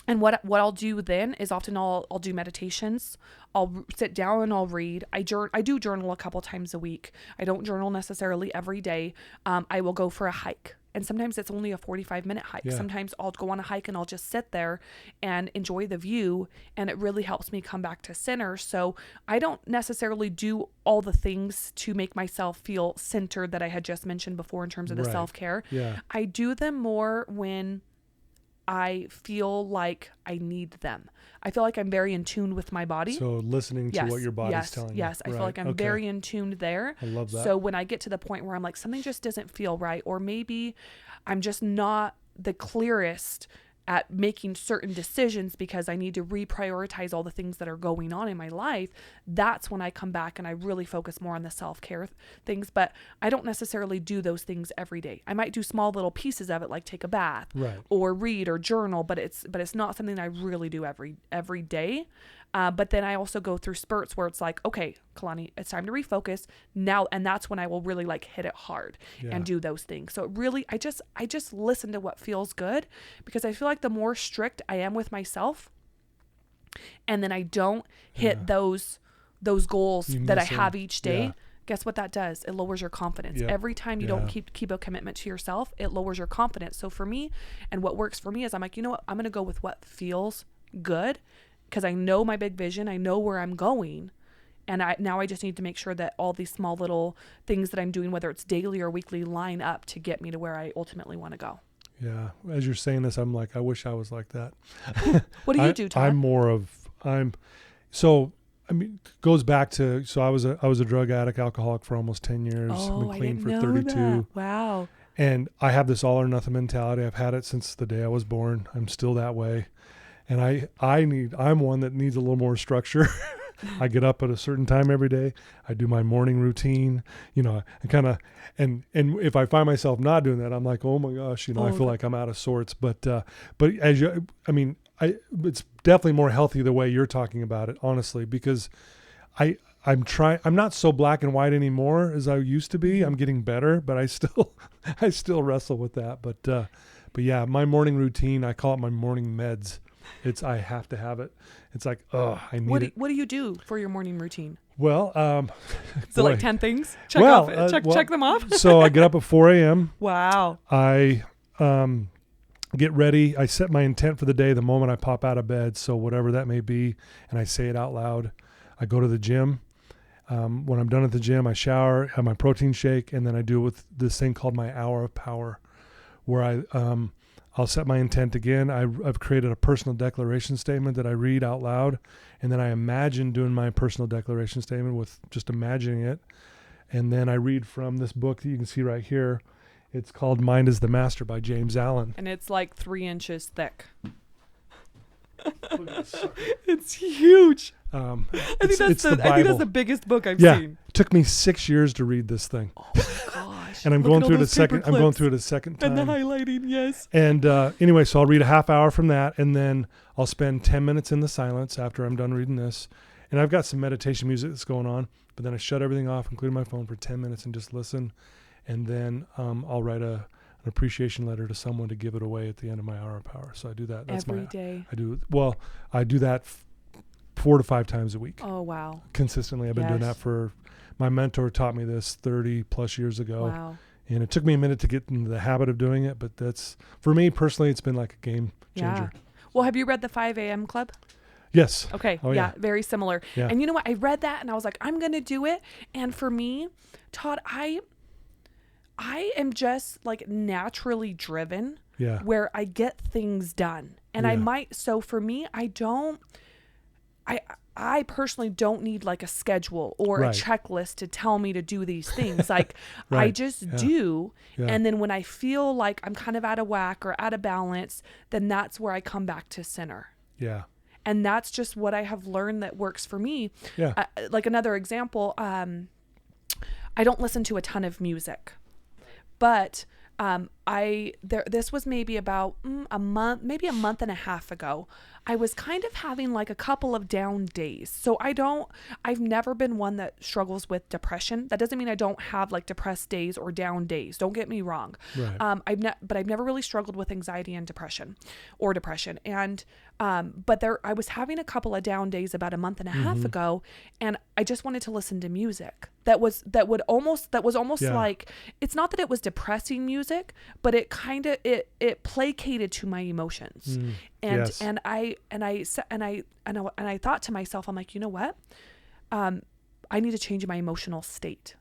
what I'll do then is often I'll do meditations. I'll sit down and I'll read. I do journal a couple times a week. I don't journal necessarily every day. I will go for a hike. And sometimes it's only a 45-minute hike. Yeah. Sometimes I'll go on a hike and I'll just sit there and enjoy the view. And it really helps me come back to center. So I don't necessarily do all the things to make myself feel centered that I had just mentioned before in terms of the self-care. Yeah. I do them more when I feel like I need them. I feel like I'm very in tune with my body. So listening to what your body's telling you. Yes, I feel like I'm very in tune there. I love that. So when I get to the point where I'm like, something just doesn't feel right, or maybe I'm just not the clearest at making certain decisions because I need to reprioritize all the things that are going on in my life, that's when I come back and I really focus more on the self-care things. But I don't necessarily do those things every day. I might do small little pieces of it, like take a bath or read or journal, but it's not something I really do every day. But then I also go through spurts where it's like, okay, Caloni, it's time to refocus now. And that's when I will really like hit it hard and do those things. So it really, I just listen to what feels good, because I feel like the more strict I am with myself, and then I don't hit those goals that I have each day, guess what that does? It lowers your confidence. Every time you don't keep a commitment to yourself, it lowers your confidence. So for me, and what works for me is I'm like, you know what? I'm going to go with what feels good, because I know my big vision. I know where I'm going. And now I just need to make sure that all these small little things that I'm doing, whether it's daily or weekly, line up to get me to where I ultimately want to go. Yeah. As you're saying this, I'm like, I wish I was like that. What do you do, Todd? Goes back to, so I was a drug addict, alcoholic for almost 10 years. Oh, I've been clean for I didn't 32. know that. Wow. And I have this all or nothing mentality. I've had it since the day I was born. I'm still that way. And I'm one that needs a little more structure. I get up at a certain time every day. I do my morning routine, I kind of, and if I find myself not doing that, I'm like, oh my gosh, I feel like I'm out of sorts. But it's definitely more healthy the way you're talking about it, honestly, because I'm not so black and white anymore as I used to be. I'm getting better, but I still wrestle with that. But yeah, my morning routine, I call it my morning meds. I have to have it. It's like, I need it. What do you do for your morning routine? Well, so like 10 things? Check them off. So I get up at 4 a.m. Wow. I get ready. I set my intent for the day the moment I pop out of bed. So whatever that may be, and I say it out loud. I go to the gym. When I'm done at the gym, I shower, have my protein shake, and then I do it with this thing called my hour of power, where I'll set my intent again. I've created a personal declaration statement that I read out loud, and then I imagine doing my personal declaration statement with just imagining it. And then I read from this book that you can see right here. It's called Mind is the Master by James Allen. And it's like 3 inches thick. It's huge. I think that's the biggest book I've seen. It took me 6 years to read this thing. Oh my gosh. And I'm going through it a second time. And the highlighting, yes. And anyway, so I'll read a half hour from that, and then I'll spend 10 minutes in the silence after I'm done reading this. And I've got some meditation music that's going on, but then I shut everything off, including my phone, for 10 minutes and just listen. And then I'll write an appreciation letter to someone to give it away at the end of my hour of power. So I do that. That's every day. I do that 4 to 5 times a week. Oh, wow. Consistently. I've been doing that my mentor taught me this 30 plus years ago. Wow. And it took me a minute to get into the habit of doing it, but for me personally, it's been like a game changer. Yeah. Well, have you read the 5 a.m. Club? Yes. Okay. Oh, yeah. Very similar. Yeah. And you know what? I read that and I was like, I'm going to do it. And for me, Todd, I am just like naturally driven where I get things done. And so for me, I personally don't need like a schedule or a checklist to tell me to do these things. Like I just do. Yeah. And then when I feel like I'm kind of out of whack or out of balance, then that's where I come back to center. Yeah. And that's just what I have learned that works for me. Yeah. Like another example, I don't listen to a ton of music, but this was maybe about a month and a half ago. I was kind of having like a couple of down days. So I've never been one that struggles with depression. That doesn't mean I don't have like depressed days or down days. Don't get me wrong. Right. But I've never really struggled with anxiety and depression. And, I was having a couple of down days about a month and a half ago, and I just wanted to listen to music that was almost like, it's not that it was depressing music, but it kind of, it placated to my emotions. And I thought to myself, I'm like, you know what? I need to change my emotional state.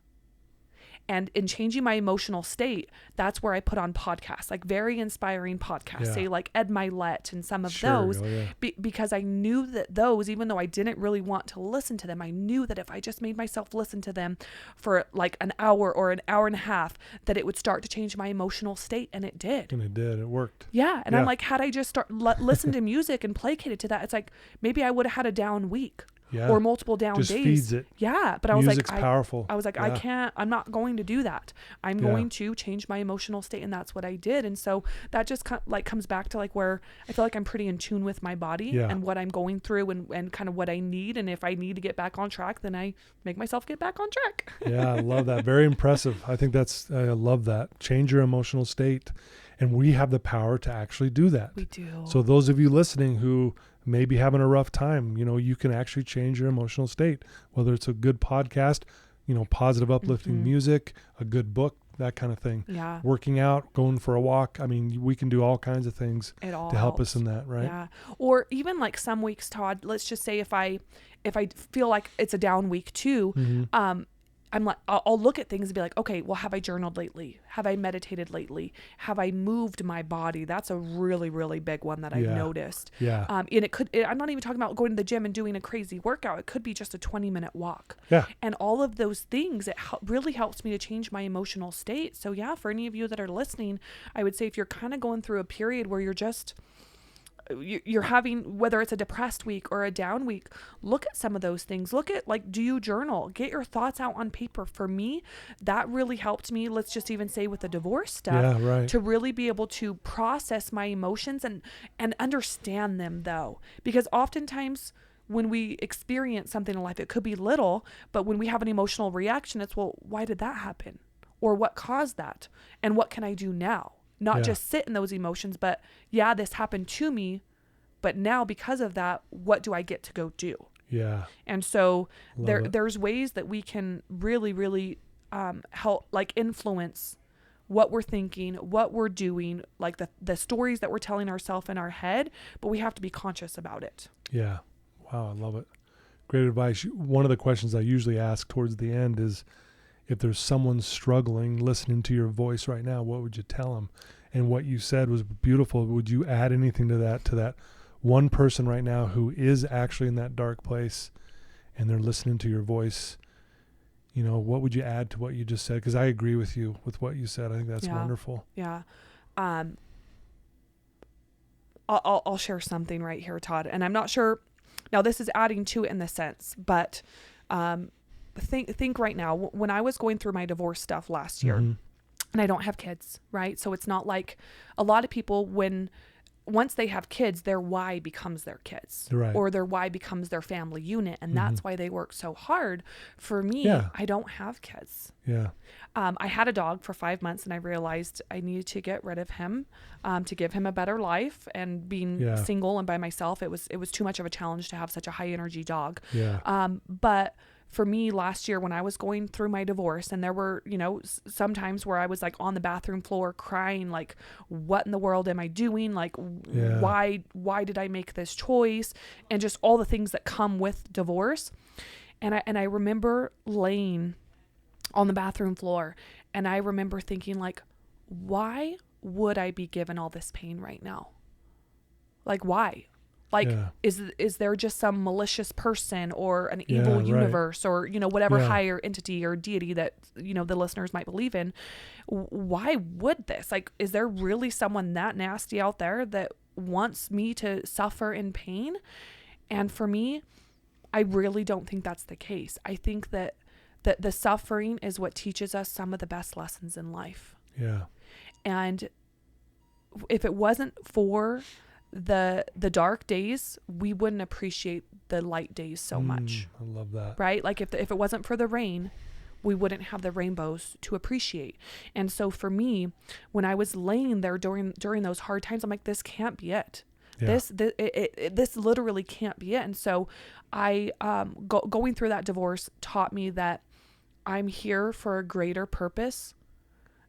And in changing my emotional state, that's where I put on podcasts, like very inspiring podcasts, say like Ed Milet and some of those, because I knew that those, even though I didn't really want to listen to them, I knew that if I just made myself listen to them for like an hour or an hour and a half, that it would start to change my emotional state. And it did. It worked. Yeah. And I'm like, had I just listen to music and placated to that, it's like, maybe I would have had a down week. Yeah. Or multiple down just days. Feeds it. Yeah. But Music's powerful. I was like, I'm not going to do that. I'm going to change my emotional state. And that's what I did. And so that just comes back to like where I feel like I'm pretty in tune with my body and what I'm going through and kind of what I need. And if I need to get back on track, then I make myself get back on track. Yeah. I love that. Very impressive. I think I love that. Change your emotional state. And we have the power to actually do that. We do. So those of you listening who maybe having a rough time, you can actually change your emotional state, whether it's a good podcast, positive uplifting music, a good book, that kind of thing. Yeah. Working out, going for a walk. I mean, we can do all kinds of things to help us in that, right? Yeah. Or even like some weeks, Todd, let's just say if I feel like it's a down week too, I'll look at things and be like, okay, well, have I journaled lately? Have I meditated lately? Have I moved my body? That's a really, really big one that I've noticed. Yeah. And I'm not even talking about going to the gym and doing a crazy workout. It could be just a 20-minute walk. Yeah. And all of those things, it really helps me to change my emotional state. So yeah, for any of you that are listening, I would say if you're kind of going through a period where you're having, whether it's a depressed week or a down week, look at some of those things. Look at, like, do you journal? Get your thoughts out on paper. For me, that really helped me. Let's just even say with the divorce stuff, to really be able to process my emotions and understand them, though, because oftentimes when we experience something in life, it could be little, but when we have an emotional reaction, it's, well, why did that happen? Or what caused that? And what can I do now? Not just sit in those emotions, but this happened to me, but now because of that, what do I get to go do? Yeah. And so there's ways that we can really, really help, like, influence what we're thinking, what we're doing, like the stories that we're telling ourselves in our head, but we have to be conscious about it. Yeah. Wow. I love it. Great advice. One of the questions I usually ask towards the end is, if there's someone struggling listening to your voice right now, what would you tell them? And what you said was beautiful. Would you add anything to that one person right now who is actually in that dark place and they're listening to your voice? You know, what would you add to what you just said? Because I agree with you with what you said. I think that's wonderful. Yeah. I'll share something right here, Todd. And I'm not sure, now this is adding to it in the sense, but think right now, when I was going through my divorce stuff last year, and I don't have kids, right? So it's not like a lot of people, once they have kids, their why becomes their kids, or their why becomes their family unit. And that's why they work so hard. For me, I don't have kids. Yeah. I had a dog for 5 months and I realized I needed to get rid of him, to give him a better life. And being single and by myself, it was too much of a challenge to have such a high energy dog. Yeah. But for me last year when I was going through my divorce, and there were, sometimes where I was like on the bathroom floor crying, like, what in the world am I doing? Like, why did I make this choice? And just all the things that come with divorce. And I remember laying on the bathroom floor, and I remember thinking, like, why would I be given all this pain right now? Like, why? Like, is there just some malicious person or an evil universe or, whatever higher entity or deity that, the listeners might believe in? Why would this? Like, is there really someone that nasty out there that wants me to suffer in pain? And for me, I really don't think that's the case. I think that the suffering is what teaches us some of the best lessons in life. Yeah. And if it wasn't for the dark days, we wouldn't appreciate the light days so much. I love that. Right? Like if it wasn't for the rain, we wouldn't have the rainbows to appreciate. And so for me, when I was laying there during those hard times, I'm like, this can't be it. Yeah. This literally can't be it. And so I going through that divorce taught me that I'm here for a greater purpose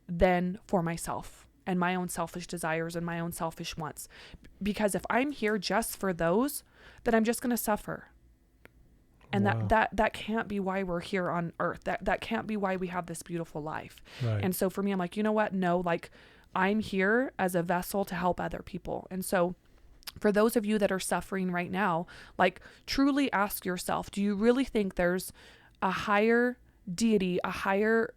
than for myself and my own selfish desires and my own selfish wants. Because if I'm here just for those, then I'm just going to suffer. And that can't be why we're here on earth. That can't be why we have this beautiful life. Right. And so for me, I'm like, you know what? No, like, I'm here as a vessel to help other people. And so for those of you that are suffering right now, like, truly ask yourself, do you really think there's a higher deity, a higher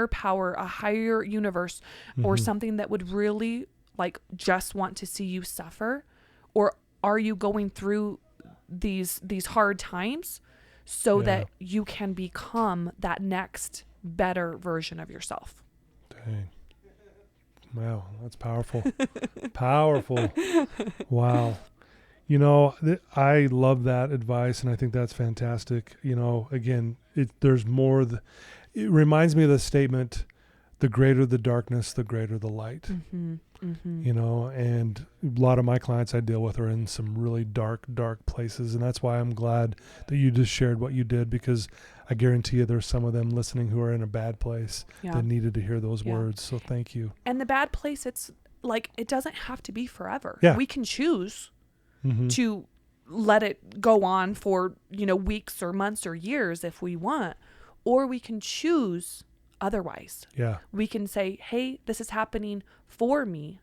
power, a higher universe, or something that would really, like, just want to see you suffer? Or are you going through these hard times so that you can become that next better version of yourself? Dang. Wow, that's powerful. Powerful. Wow. I love that advice, and I think that's fantastic. Again, there's more. It reminds me of the statement, the greater the darkness, the greater the light. And a lot of my clients I deal with are in some really dark places. And that's why I'm glad that you just shared what you did, because I guarantee you there's some of them listening who are in a bad place that needed to hear those words. So thank you. And the bad place, it's like, it doesn't have to be forever. Yeah. We can choose to let it go on for, weeks or months or years if we want. or we can choose otherwise. Yeah. We can say, hey, this is happening for me.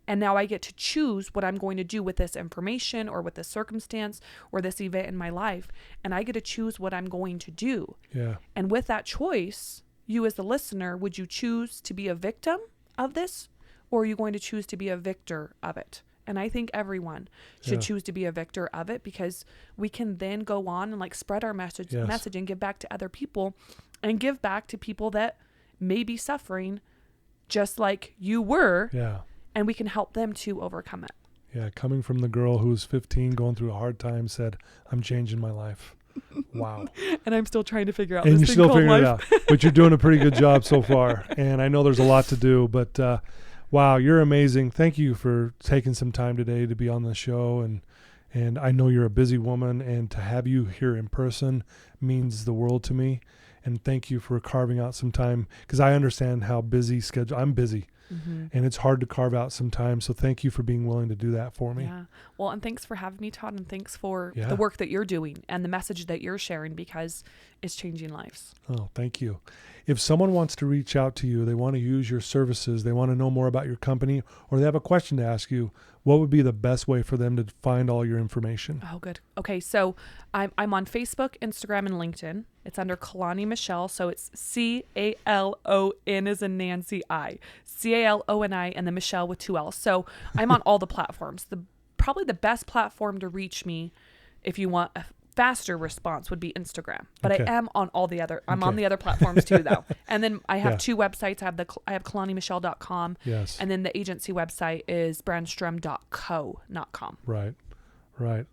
And now I get to choose what I'm going to do with this information or with this circumstance or this event in my life. And I get to choose what I'm going to do. Yeah. And with that choice, you as the listener, would you choose to be a victim of this, or are you going to choose to be a victor of it? And I think everyone should choose to be a victor of it, because we can then go on and like spread our message and give back to other people, and give back to people that may be suffering just like you were. Yeah. And we can help them to overcome it. Yeah. Coming from the girl who was 15, going through a hard time, said, I'm changing my life. Wow. And I'm still trying to figure out and this you're thing still called figuring life. it out. But you're doing a pretty good job so far. And I know there's a lot to do, but wow, you're amazing. Thank you for taking some time today to be on the show. And I know you're a busy woman, and to have you here in person means the world to me. And thank you for carving out some time, because I understand how busy schedule. I'm busy. Mm-hmm. And it's hard to carve out some time. So thank you for being willing to do that for me. Yeah. Well, and thanks for having me, Todd. And thanks for the work that you're doing and the message that you're sharing, because it's changing lives. Oh, thank you. If someone wants to reach out to you, they want to use your services, they want to know more about your company, or they have a question to ask you, what would be the best way for them to find all your information? Oh, good. Okay. So I'm on Facebook, Instagram, and LinkedIn. It's under Caloni Michelle. So it's CALON as in Nancy I. CALONI, and the Michelle with 2 L's. So I'm on all the platforms. Probably the best platform to reach me if you want a faster response would be Instagram. But I am on all the other, I'm on the other platforms too, though. And then I have 2 websites. I have calonimichelle.com. Yes. And then the agency website is brandstrom.co.com. Right.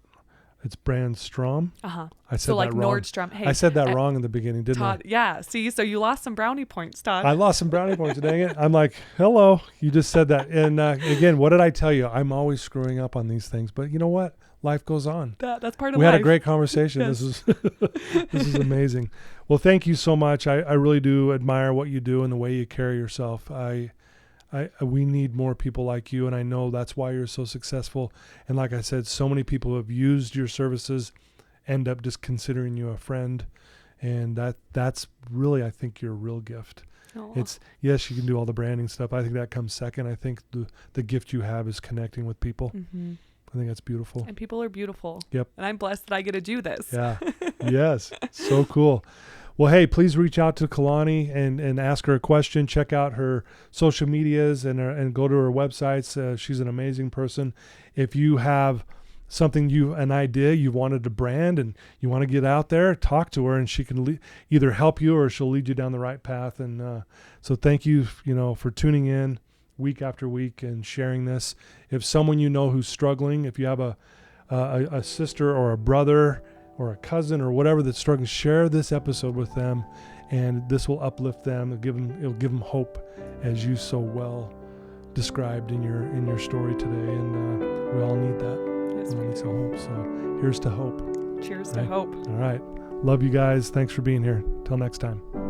It's Brandstrom. Uh-huh. I said so like that wrong. Nordstrom. Hey, I said that wrong in the beginning, didn't Todd, I? Yeah. See, so you lost some brownie points, Todd. I lost some brownie points, dang it. I'm like, hello, you just said that. And again, what did I tell you? I'm always screwing up on these things, but you know what? Life goes on. That's part of life. We had a great conversation. Yes. This is amazing. Well, thank you so much. I really do admire what you do and the way you carry yourself. We need more people like you, and I know that's why you're so successful. And like I said, so many people who have used your services end up just considering you a friend, and that's really, I think, your real gift. Aww. It's, yes, you can do all the branding stuff. I think that comes second. I think the gift you have is connecting with people. Mm-hmm. I think that's beautiful. And people are beautiful. Yep. And I'm blessed that I get to do this. Yeah. Yes. So cool. Well, hey, please reach out to Caloni and ask her a question. Check out her social medias and go to her websites. She's an amazing person. If you have an idea you wanted to brand and you want to get out there, talk to her, and she can either help you or she'll lead you down the right path. And so thank you, for tuning in week after week and sharing this. If someone you know who's struggling, if you have a sister or a brother or a cousin or whatever that's struggling, share this episode with them, and this will uplift them. It'll give them hope, as you so well described in your story today. And we all need that. Yes, we all need some hope. So here's to hope. Cheers to hope. All right. Love you guys. Thanks for being here. Till next time.